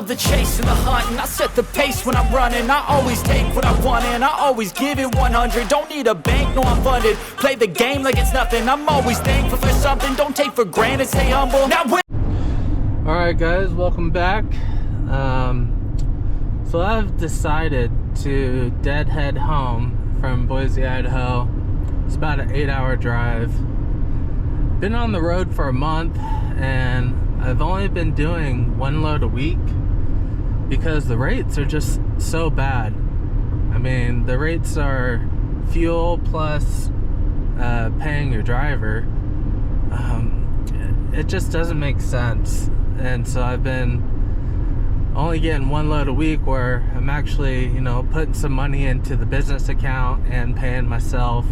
the chase and the hunt, and I set the pace when I'm running. I always take what I want and I always give it 100. Don't need a bank, no I'm funded. Play the game like it's nothing. I'm always thankful for something. Don't take for granted, stay humble. Now Alright guys, welcome back. So I've decided to deadhead home from Boise, Idaho. It's about an 8-hour drive. Been on the road for a month and I've only been doing one load a week because the rates are just so bad. I mean, the rates are fuel plus paying your driver. It just doesn't make sense. And so I've been only getting one load a week where I'm actually, you know, putting some money into the business account and paying myself.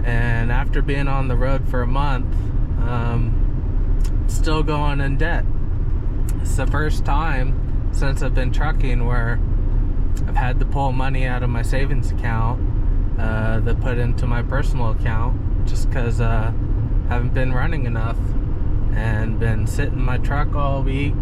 And after being on the road for a month, still going in debt. It's the first time since I've been trucking where I've had to pull money out of my savings account to put into my personal account just because I haven't been running enough and been sitting in my truck all week.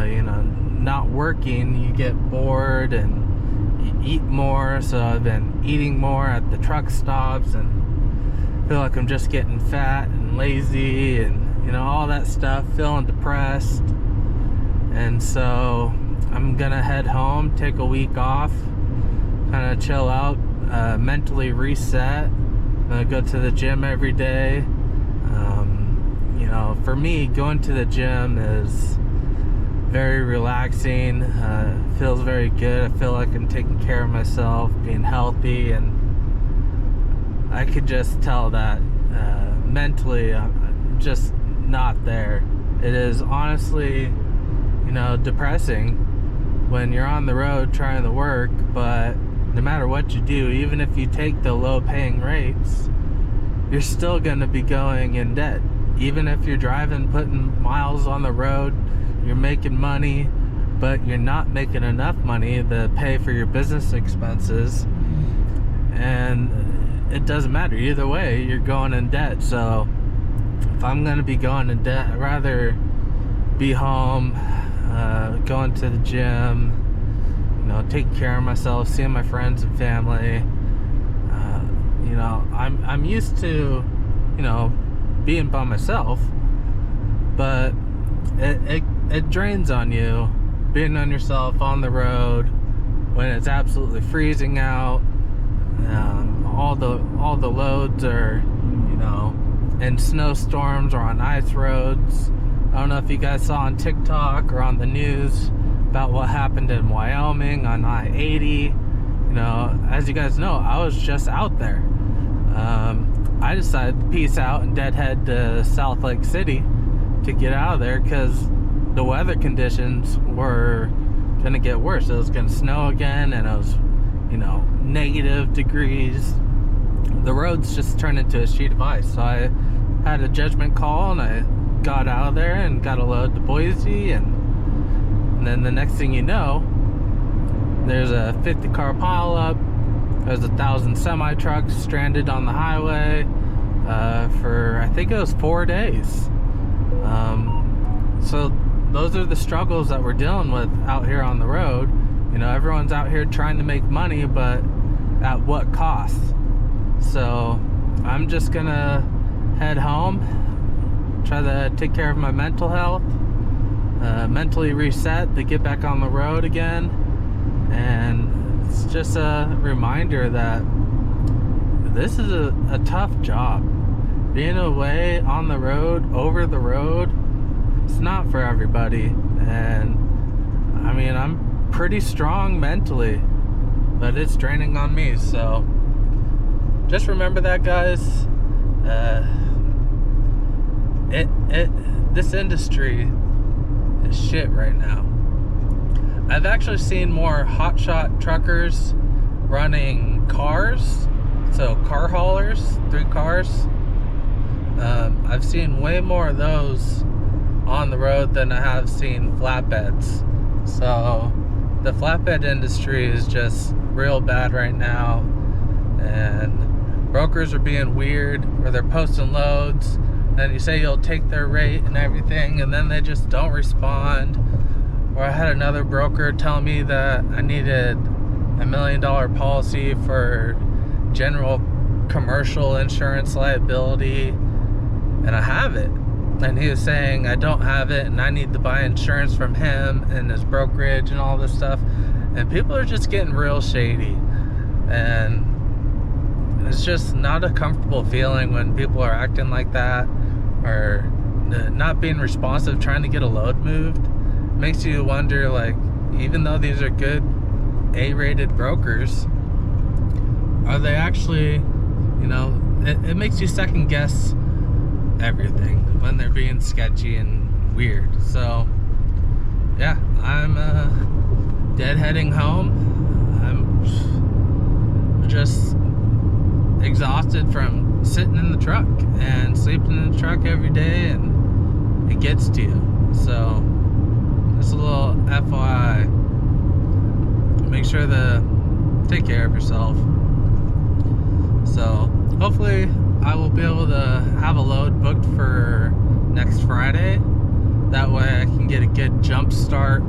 You know, not working, you get bored and you eat more, so I've been eating more at the truck stops and feel like I'm just getting fat and lazy and, you know, all that stuff, feeling depressed. And so I'm gonna head home, take a week off, kind of chill out, mentally reset. I'm gonna go to the gym every day. You know, for me, going to the gym is very relaxing, feels very good. I feel like I'm taking care of myself, being healthy, and I could just tell that mentally I'm just not there. It is honestly, you know, depressing when you're on the road trying to work, but no matter what you do, even if you take the low paying rates, you're still going to be going in debt. Even if you're driving, putting miles on the road, you're making money, but you're not making enough money to pay for your business expenses. And it doesn't matter. Either way, you're going in debt. So if I'm going to be going in debt, I'd rather be home, going to the gym, you know, taking care of myself, seeing my friends and family. You know, I'm used to, you know, being by myself, but it drains on you being on yourself on the road when it's absolutely freezing out. All the loads are, you know, in snowstorms or on ice roads. I don't know if you guys saw on TikTok or on the news about what happened in Wyoming on I-80. You know, as you guys know, I was just out there. I decided to peace out and deadhead to South Lake City to get out of there because the weather conditions were gonna get worse. It was gonna snow again, and it was, you know, negative degrees. The roads just turned into a sheet of ice. So I had a judgment call and I got out of there and got a load to Boise, and then the next thing you know, there's a 50-car pileup. There's 1,000 semi-trucks stranded on the highway for, I think it was 4 days. So those are the struggles that we're dealing with out here on the road. You know, everyone's out here trying to make money, but at what cost? So I'm just gonna head home, try to take care of my mental health, mentally reset to get back on the road again. And it's just a reminder that this is a tough job. Being away on the road, over the road, it's not for everybody. And I mean, I'm pretty strong mentally, but it's draining on me. So just remember that, guys. This industry is shit right now. I've actually seen more hotshot truckers running cars, so car haulers, 3 cars. I've seen way more of those on the road than I have seen flatbeds. So the flatbed industry is just real bad right now, and brokers are being weird where they're posting loads and you say you'll take their rate and everything, and then they just don't respond, Or I had another broker tell me that I needed $1 million policy for general commercial insurance liability, and I have it. And he was saying I don't have it and I need to buy insurance from him and his brokerage and all this stuff. And people are just getting real shady. And it's just not a comfortable feeling when people are acting like that, or not being responsive, trying to get a load moved. Makes you wonder, like, even though these are good A-rated brokers, are they actually, you know, it makes you second guess everything when they're being sketchy and weird. So yeah, I'm deadheading home. I'm just exhausted from sitting in the truck and sleeping in the truck every day, and it gets to you. So just a little FYI, make sure to take care of yourself. So hopefully I will be able to have a load booked for next Friday. That way I can get a good jump start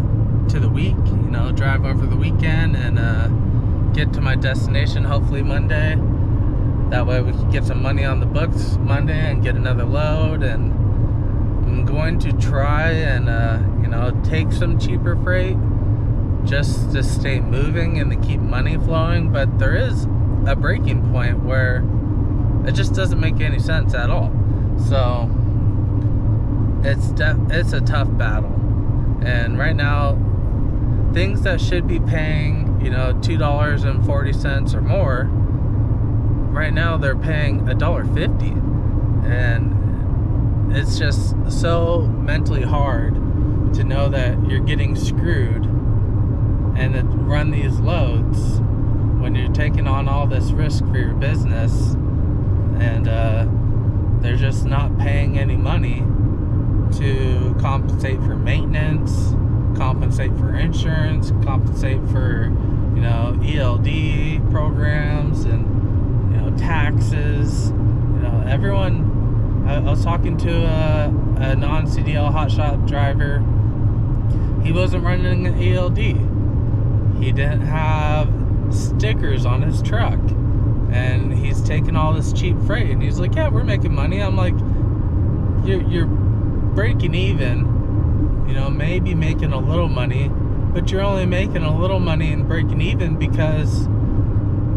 to the week, you know, drive over the weekend and get to my destination hopefully Monday. That way we can get some money on the books Monday and get another load. And I'm going to try and you know, take some cheaper freight just to stay moving and to keep money flowing. But there is a breaking point where it just doesn't make any sense at all. So it's a tough battle. And right now, things that should be paying, you know, $2.40 or more, right now they're paying $1.50. And it's just so mentally hard to know that you're getting screwed and to run these loads when you're taking on all this risk for your business, and they're just not paying any money to compensate for maintenance, compensate for insurance, compensate for, you know, ELD programs, and, you know, taxes. You know, everyone, I was talking to a non-CDL Hotshot driver. He wasn't running an ELD. He didn't have stickers on his truck, and he's taking all this cheap freight, and he's like, yeah, we're making money. I'm like, you're breaking even, you know, maybe making a little money, but you're only making a little money and breaking even because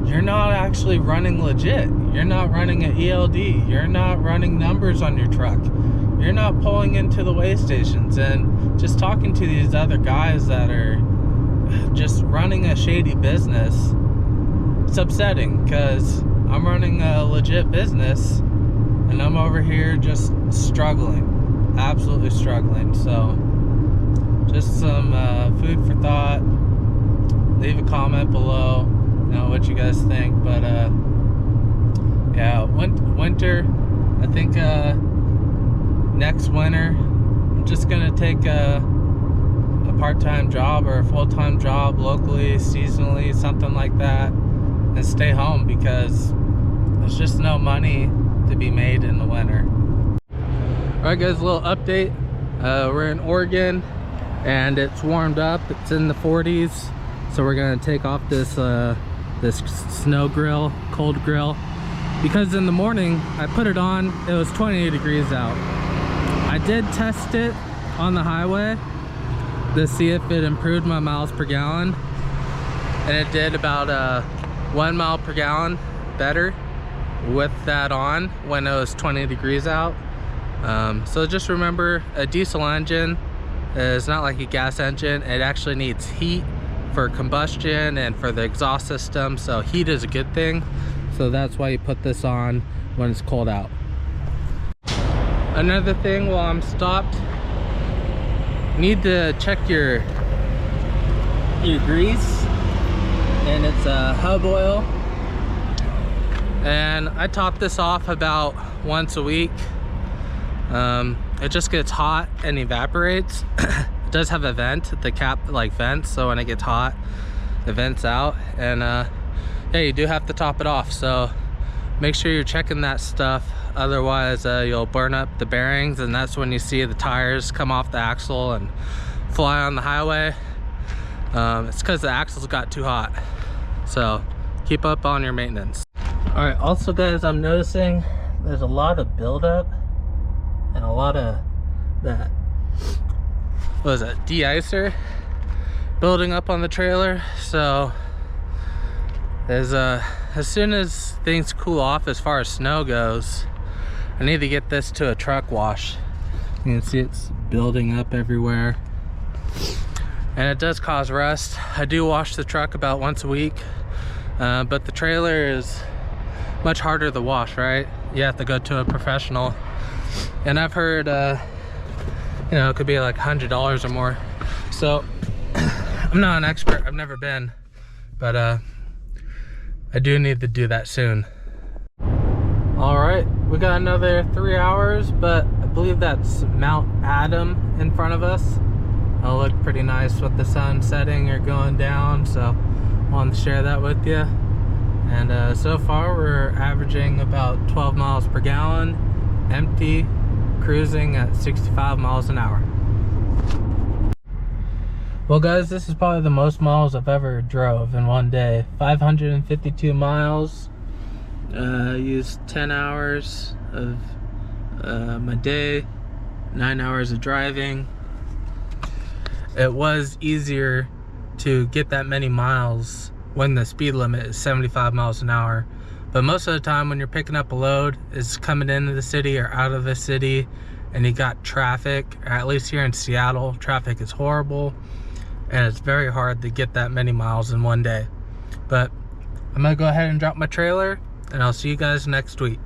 you're not actually running legit. You're not running an ELD. You're not running numbers on your truck. You're not pulling into the weigh stations. And just talking to these other guys that are just running a shady business, it's upsetting because I'm running a legit business and I'm over here just struggling, absolutely struggling. So just some food for thought. Leave a comment below, you know, what you guys think. But yeah, winter, I think next winter I'm just gonna take a part-time job or a full-time job locally, seasonally, something like that, and stay home because there's just no money to be made in the winter. All right, guys, a little update. We're in Oregon and it's warmed up. It's in the 40s, so we're gonna take off this this snow grill, cold grill, because in the morning I put it on, it was 28 degrees out. I did test it on the highway to see if it improved my miles per gallon, and it did about 1 mile per gallon better with that on when it was 20 degrees out. So just remember, a diesel engine is not like a gas engine. It actually needs heat for combustion and for the exhaust system, so heat is a good thing. So that's why you put this on when it's cold out. Another thing while I'm stopped, need to check your grease, and it's hub oil. And I top this off about once a week. It just gets hot and evaporates. It does have a vent, the cap like vents, so when it gets hot it vents out. And yeah, you do have to top it off, so make sure you're checking that stuff, otherwise you'll burn up the bearings, and that's when you see the tires come off the axle and fly on the highway. It's because the axles got too hot. So keep up on your maintenance. All right, also guys, I'm noticing there's a lot of buildup and a lot of that, what is it, de-icer building up on the trailer. So as soon as things cool off as far as snow goes, I need to get this to a truck wash. You can see it's building up everywhere, and it does cause rust. I do wash the truck about once a week, but the trailer is much harder to wash, right? You have to go to a professional, and I've heard you know, it could be like $100 or more. So I'm not an expert, I've never been, but I do need to do that soon. All right, we got another 3 hours, but I believe that's Mount Adam in front of us. It'll look pretty nice with the sun setting or going down, so I wanted to share that with you. And so far we're averaging about 12 miles per gallon, empty, cruising at 65 miles an hour. Well guys, this is probably the most miles I've ever drove in one day. 552 miles. Used 10 hours of my day, 9 hours of driving. It was easier to get that many miles when the speed limit is 75 miles an hour. But most of the time when you're picking up a load, it's coming into the city or out of the city, and you got traffic, or at least here in Seattle, traffic is horrible, and it's very hard to get that many miles in one day. But I'm gonna go ahead and drop my trailer, and I'll see you guys next week.